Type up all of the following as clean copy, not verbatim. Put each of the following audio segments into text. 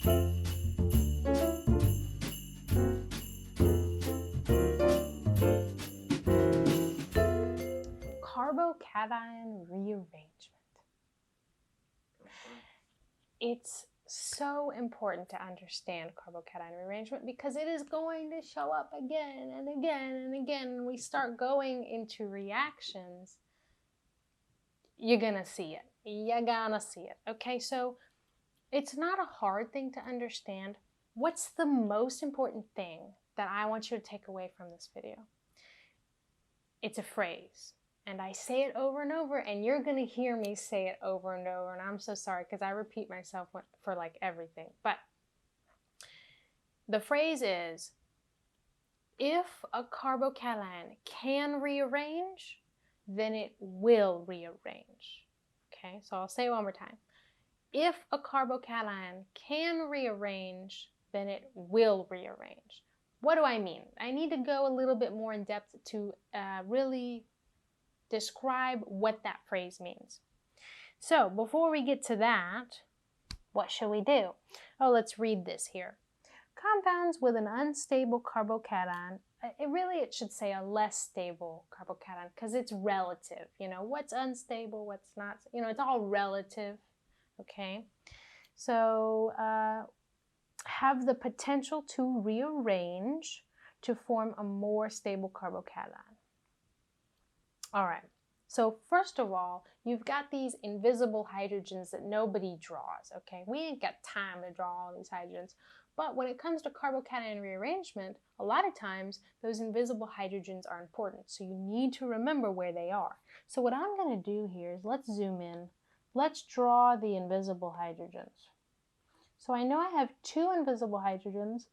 Carbocation rearrangement. It's so important to understand carbocation rearrangement because it is going to show up again and again and again. And we start going into reactions, you're gonna see it. You're gonna see it. Okay, so it's not a hard thing to understand. What's the most important thing that I want you to take away from this video? It's a phrase. And I say it over and over, and you're going to hear me say it over and over. And I'm so sorry because I repeat myself for like everything. But the phrase is, if a carbocation can rearrange, then it will rearrange. Okay, so I'll say it one more time. If a carbocation can rearrange, then it will rearrange. What do I mean? I need to go a little bit more in depth to really describe what that phrase means. So before we get to that, what should we do? Oh, let's read this here. Compounds with an unstable carbocation, it should say a less stable carbocation because it's relative. You know, what's unstable, what's not, you know, it's all relative, okay? So have the potential to rearrange to form a more stable carbocation. All right, so first of all, you've got these invisible hydrogens that nobody draws, okay? We ain't got time to draw all these hydrogens. But when it comes to carbocation rearrangement, a lot of times those invisible hydrogens are important. So you need to remember where they are. So what I'm going to do here is let's zoom in. Let's draw the invisible hydrogens. So I know I have two invisible hydrogens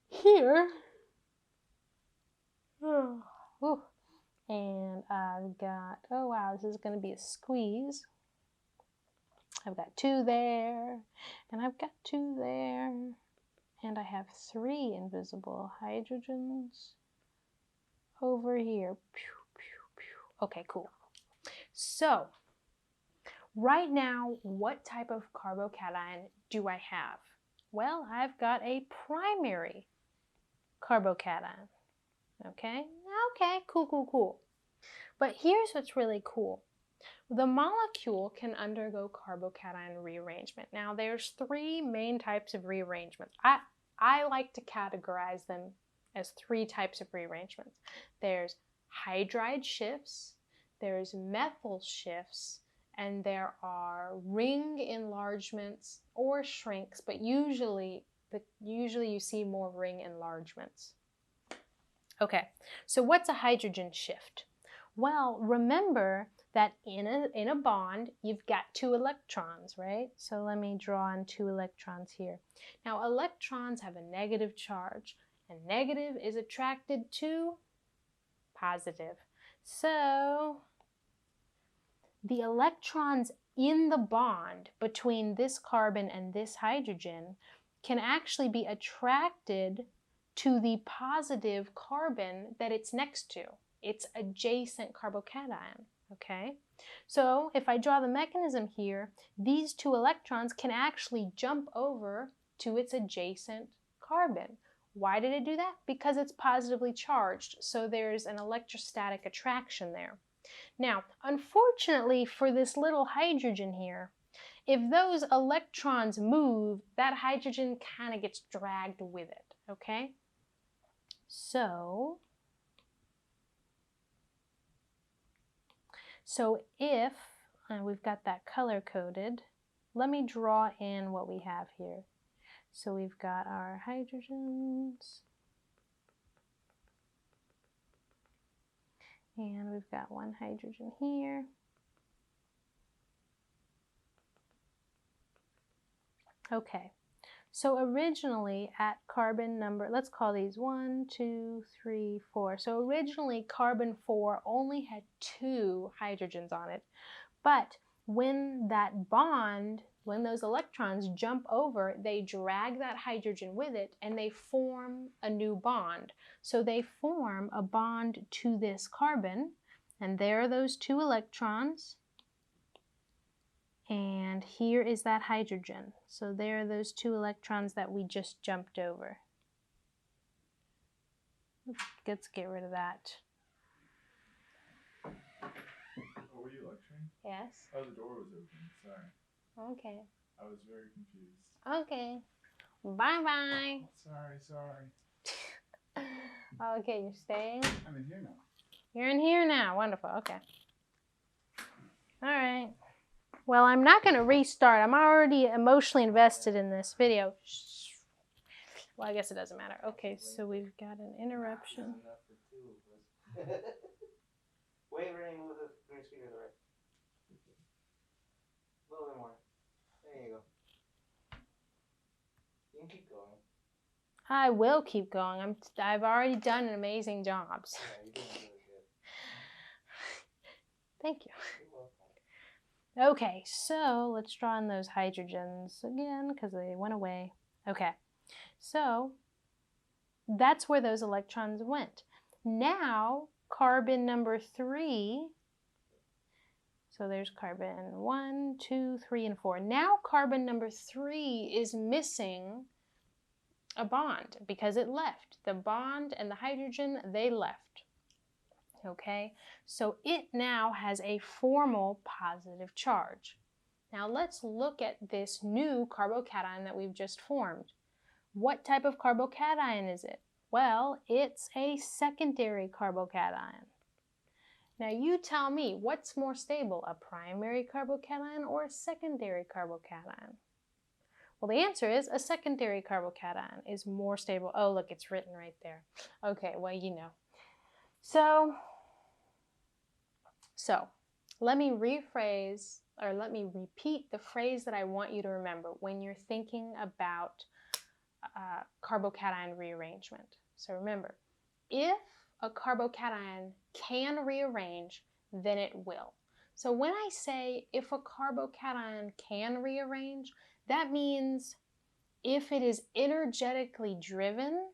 here. Ooh. And I've got, oh wow, this is going to be a squeeze. I've got two there, and I've got two there, and I have three invisible hydrogens over here. Okay, cool. So, right now, what type of carbocation do I have? Well, I've got a primary carbocation. Okay, cool. But here's what's really cool. The molecule can undergo carbocation rearrangement. Now, there's three main types of rearrangement. I like to categorize them as three types of rearrangements. There's hydride shifts, there's methyl shifts, and there are ring enlargements or shrinks, but usually you see more ring enlargements. Okay, so what's a hydrogen shift? Well, remember that in a bond, you've got two electrons, right? So let me draw in two electrons here. Now, electrons have a negative charge, and negative is attracted to positive. So the electrons in the bond between this carbon and this hydrogen can actually be attracted to the positive carbon that it's next to. It's adjacent carbocation, okay? So if I draw the mechanism here, these two electrons can actually jump over to its adjacent carbon. Why did it do that? Because it's positively charged, so there's an electrostatic attraction there. Now, unfortunately for this little hydrogen here, if those electrons move, that hydrogen kind of gets dragged with it, okay? So if we've got that color coded, let me draw in what we have here. So we've got our hydrogens, and we've got one hydrogen here. Okay, so originally at carbon number, let's call these 1, 2, 3, 4. So originally carbon 4 only had 2 hydrogens on it, but when that bond, when those electrons jump over, they drag that hydrogen with it and they form a new bond. So they form a bond to this carbon, and there are those 2 electrons. And here is that hydrogen. So there are those 2 electrons that we just jumped over. Let's get rid of that. Oh, were you lecturing? Yes. Oh, the door was open. Sorry. Okay. I was very confused. Okay. Bye-bye. Sorry. Okay, you're staying? I'm in here now. You're in here now. Wonderful. Okay. All right. Well, I'm not going to restart. I'm already emotionally invested in this video. Well, I guess it doesn't matter. Okay, so we've got an interruption. Wait, Renee, move the green screen to the right. A little bit more. There you go. You can keep going. I will keep going. I've already done an amazing job. Yeah, you're doing really good. Thank you. You're welcome. Okay, so let's draw in those hydrogens again because they went away. Okay, so that's where those electrons went. Now, carbon number 3, so there's carbon 1, 2, 3, and 4. Now carbon number 3 is missing a bond because it left. The bond and the hydrogen, they left. Okay, so it now has a formal positive charge. Now let's look at this new carbocation that we've just formed. What type of carbocation is it? Well, it's a secondary carbocation. Now you tell me, what's more stable, a primary carbocation or a secondary carbocation? Well, the answer is a secondary carbocation is more stable. Oh, look, it's written right there. Okay, well, you know. So let me rephrase, or let me repeat the phrase that I want you to remember when you're thinking about carbocation rearrangement. So remember, if a carbocation can rearrange, then it will. So when I say if a carbocation can rearrange, that means if it is energetically driven,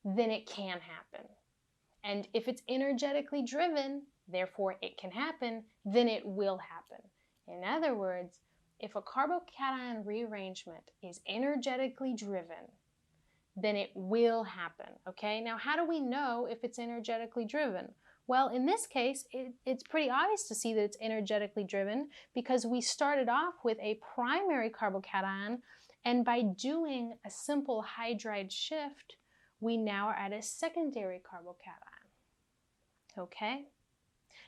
then it can happen. And if it's energetically driven, therefore it can happen, then it will happen. In other words, if a carbocation rearrangement is energetically driven, then it will happen, okay? Now, how do we know if it's energetically driven? Well, in this case, it's pretty obvious to see that it's energetically driven because we started off with a primary carbocation, and by doing a simple hydride shift, we now are at a secondary carbocation, okay?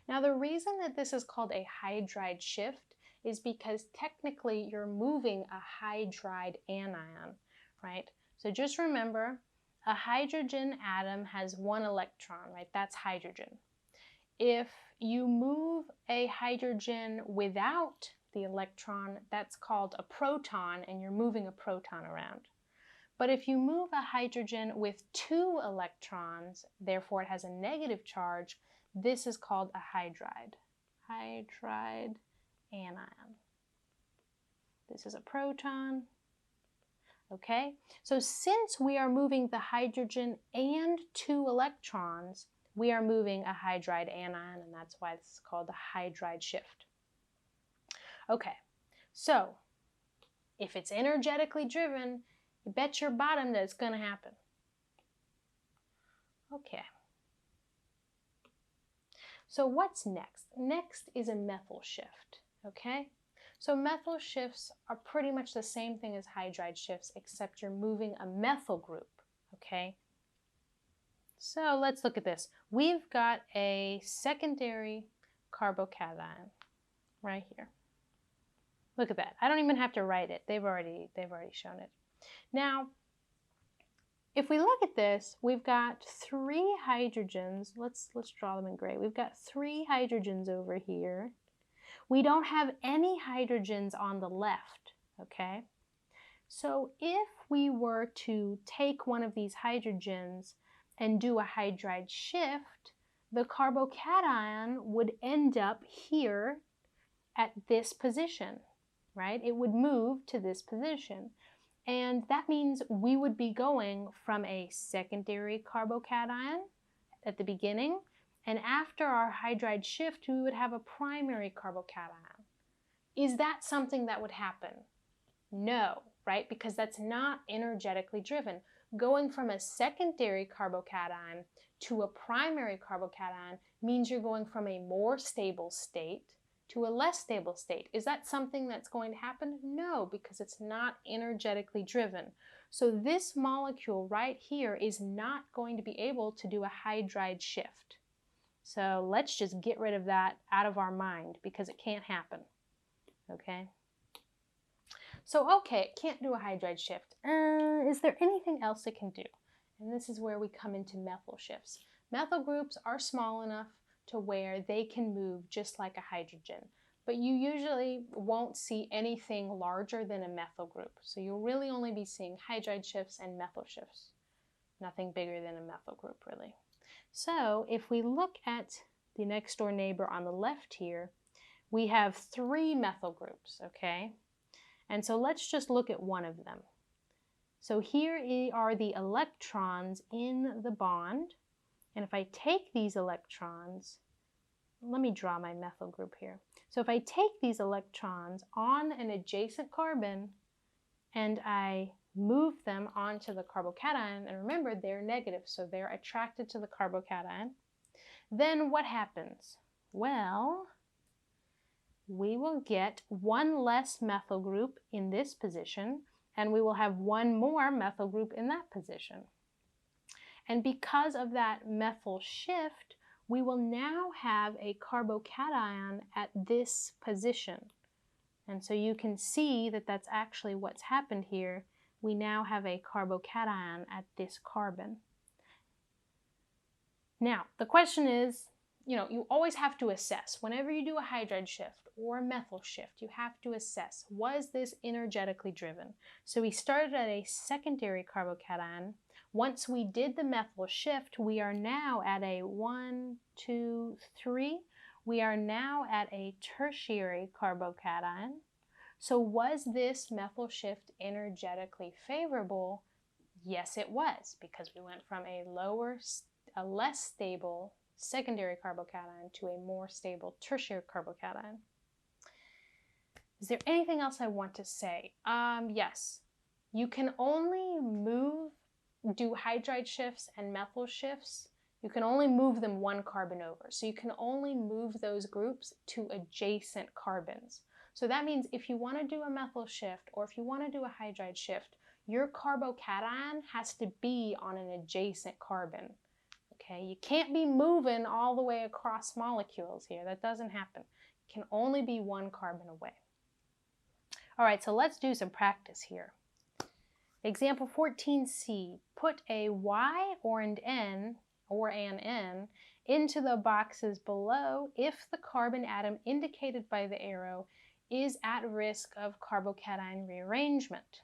Now, the reason that this is called a hydride shift is because technically you're moving a hydride anion, right? So just remember, a hydrogen atom has 1 electron, right? That's hydrogen. If you move a hydrogen without the electron, that's called a proton, and you're moving a proton around. But if you move a hydrogen with 2 electrons, therefore it has a negative charge, this is called a hydride. Hydride anion. This is a proton. Okay, so since we are moving the hydrogen and 2 electrons, we are moving a hydride anion, and that's why this is called a hydride shift. Okay, so if it's energetically driven, you bet your bottom that it's going to happen. Okay. So what's next? Next is a methyl shift, okay? So methyl shifts are pretty much the same thing as hydride shifts, except you're moving a methyl group, okay? So let's look at this. We've got a secondary carbocation right here. Look at that. I don't even have to write it. They've already shown it. Now, if we look at this, we've got 3 hydrogens. Let's draw them in gray. We've got 3 hydrogens over here. We don't have any hydrogens on the left, okay? So if we were to take one of these hydrogens and do a hydride shift, the carbocation would end up here at this position, right? It would move to this position. And that means we would be going from a secondary carbocation at the beginning, and after our hydride shift, we would have a primary carbocation. Is that something that would happen? No, right? Because that's not energetically driven. Going from a secondary carbocation to a primary carbocation means you're going from a more stable state to a less stable state. Is that something that's going to happen? No, because it's not energetically driven. So this molecule right here is not going to be able to do a hydride shift. So let's just get rid of that out of our mind because it can't happen, okay? So, okay, it can't do a hydride shift. Is there anything else it can do? And this is where we come into methyl shifts. Methyl groups are small enough to where they can move just like a hydrogen, but you usually won't see anything larger than a methyl group. So you'll really only be seeing hydride shifts and methyl shifts. Nothing bigger than a methyl group, really. So if we look at the next door neighbor on the left here, we have 3 methyl groups, okay? And so let's just look at one of them. So here are the electrons in the bond. And if I take these electrons, let me draw my methyl group here. So if I take these electrons on an adjacent carbon and I move them onto the carbocation, and remember they're negative, so they're attracted to the carbocation, then what happens? Well, we will get one less methyl group in this position, and we will have one more methyl group in that position. And because of that methyl shift, we will now have a carbocation at this position. And so you can see that that's actually what's happened here. We now have a carbocation at this carbon. Now, the question is, you always have to assess. Whenever you do a hydride shift or a methyl shift, you have to assess, was this energetically driven? So we started at a secondary carbocation. Once we did the methyl shift, we are now at a 1, 2, 3. We are now at a tertiary carbocation. So was this methyl shift energetically favorable? Yes, it was, because we went from a less stable secondary carbocation to a more stable tertiary carbocation. Is there anything else I want to say? Yes, you can only do hydride shifts and methyl shifts. You can only move them one carbon over. So you can only move those groups to adjacent carbons. So that means if you want to do a methyl shift or if you want to do a hydride shift, your carbocation has to be on an adjacent carbon. Okay, you can't be moving all the way across molecules here. That doesn't happen. It can only be one carbon away. All right, so let's do some practice here. Example 14C, put a Y or an N into the boxes below if the carbon atom indicated by the arrow is at risk of carbocation rearrangement.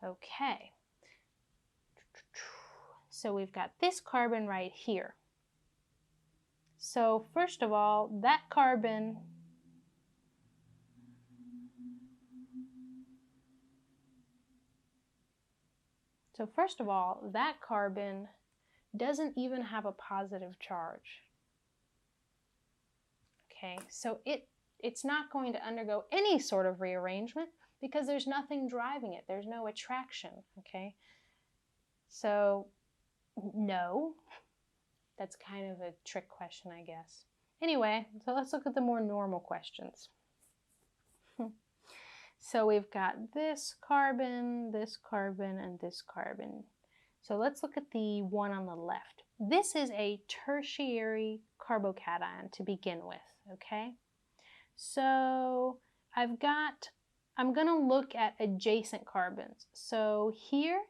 Okay. So we've got this carbon right here. So first of all, that carbon doesn't even have a positive charge. Okay, so it's not going to undergo any sort of rearrangement because there's nothing driving it. There's no attraction, okay? So no, that's kind of a trick question, I guess. Anyway, so let's look at the more normal questions. So we've got this carbon, and this carbon. So let's look at the one on the left. This is a tertiary carbocation to begin with, okay? So I'm going to look at adjacent carbons. So here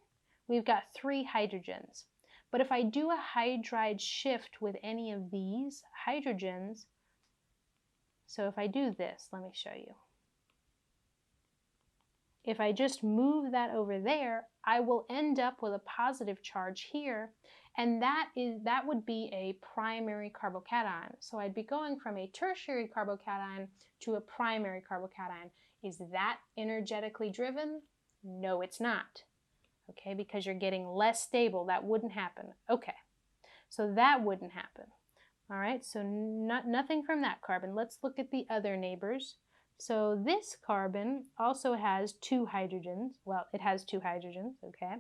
we've got 3 hydrogens. But if I do a hydride shift with any of these hydrogens, so if I do this, let me show you. If I just move that over there, I will end up with a positive charge here, and that would be a primary carbocation. So I'd be going from a tertiary carbocation to a primary carbocation. Is that energetically driven? No, it's not. Okay, because you're getting less stable. That wouldn't happen. Okay, so that wouldn't happen. All right, so nothing from that carbon. Let's look at the other neighbors. So this carbon also has 2 hydrogens. Well, it has 2 hydrogens, okay?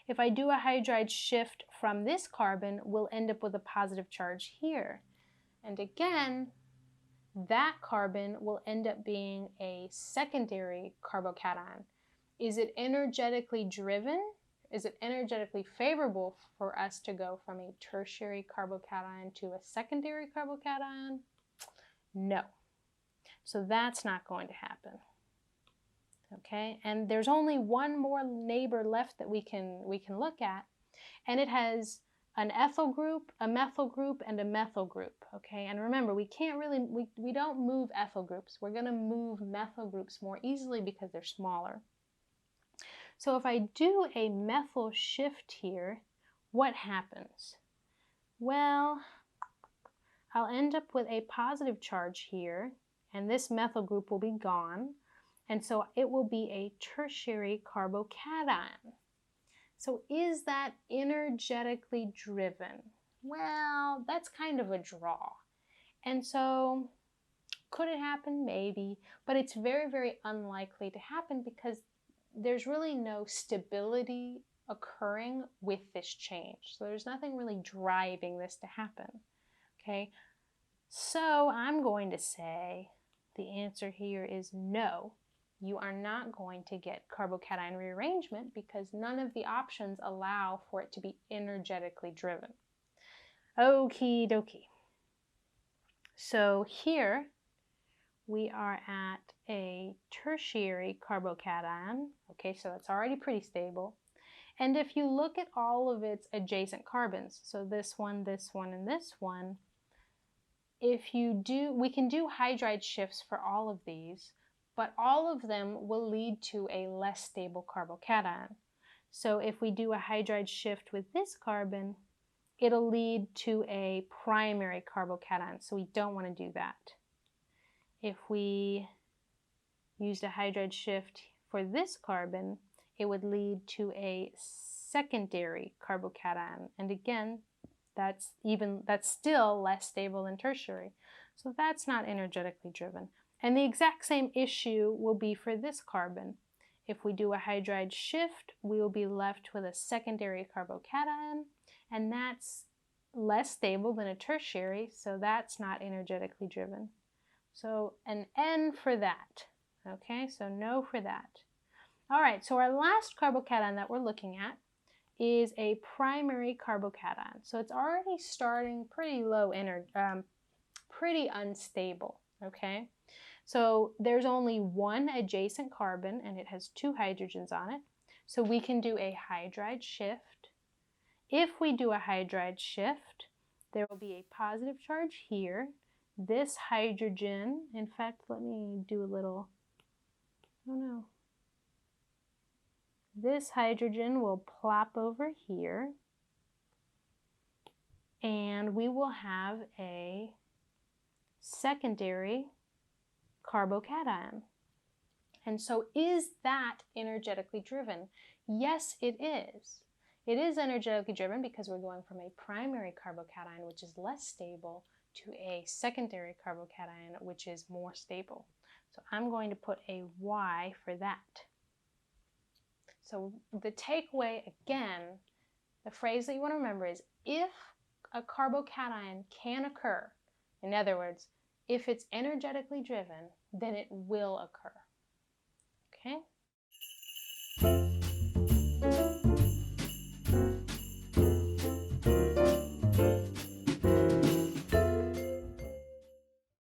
If I do a hydride shift from this carbon, we'll end up with a positive charge here. And again, that carbon will end up being a secondary carbocation. Is it energetically driven? Is it energetically favorable for us to go from a tertiary carbocation to a secondary carbocation? No. So that's not going to happen. Okay, and there's only one more neighbor left that we can look at, and it has an ethyl group, a methyl group, and a methyl group. Okay, and remember, we can't really, we don't move ethyl groups. We're going to move methyl groups more easily because they're smaller. So if I do a methyl shift here, what happens? Well, I'll end up with a positive charge here, and this methyl group will be gone, and so it will be a tertiary carbocation. So is that energetically driven? Well, that's kind of a draw. And so could it happen? Maybe, but it's very, very unlikely to happen because there's really no stability occurring with this change. So there's nothing really driving this to happen. Okay, so I'm going to say the answer here is no. You are not going to get carbocation rearrangement because none of the options allow for it to be energetically driven. Okie dokie. So here we are at a tertiary carbocation. Okay, so it's already pretty stable. And if you look at all of its adjacent carbons, so this one, and this one, if you do, we can do hydride shifts for all of these, but all of them will lead to a less stable carbocation. So if we do a hydride shift with this carbon, it'll lead to a primary carbocation, so we don't want to do that. If we used a hydride shift for this carbon, it would lead to a secondary carbocation, and again, that's still less stable than tertiary. So that's not energetically driven. And the exact same issue will be for this carbon. If we do a hydride shift, we will be left with a secondary carbocation, and that's less stable than a tertiary, so that's not energetically driven. So an N for that. Okay, so no for that. All right, so our last carbocation that we're looking at is a primary carbocation. So it's already starting pretty low energy, pretty unstable, okay? So there's only one adjacent carbon and it has 2 hydrogens on it. So we can do a hydride shift. If we do a hydride shift, there will be a positive charge here. This hydrogen, in fact, let me do a little, oh no. This hydrogen will plop over here, and we will have a secondary carbocation. And so is that energetically driven? Yes, it is. It is energetically driven because we're going from a primary carbocation, which is less stable, to a secondary carbocation, which is more stable. So I'm going to put a Y for that. So the takeaway, again, the phrase that you want to remember is if a carbocation can occur, in other words, if it's energetically driven, then it will occur. Okay?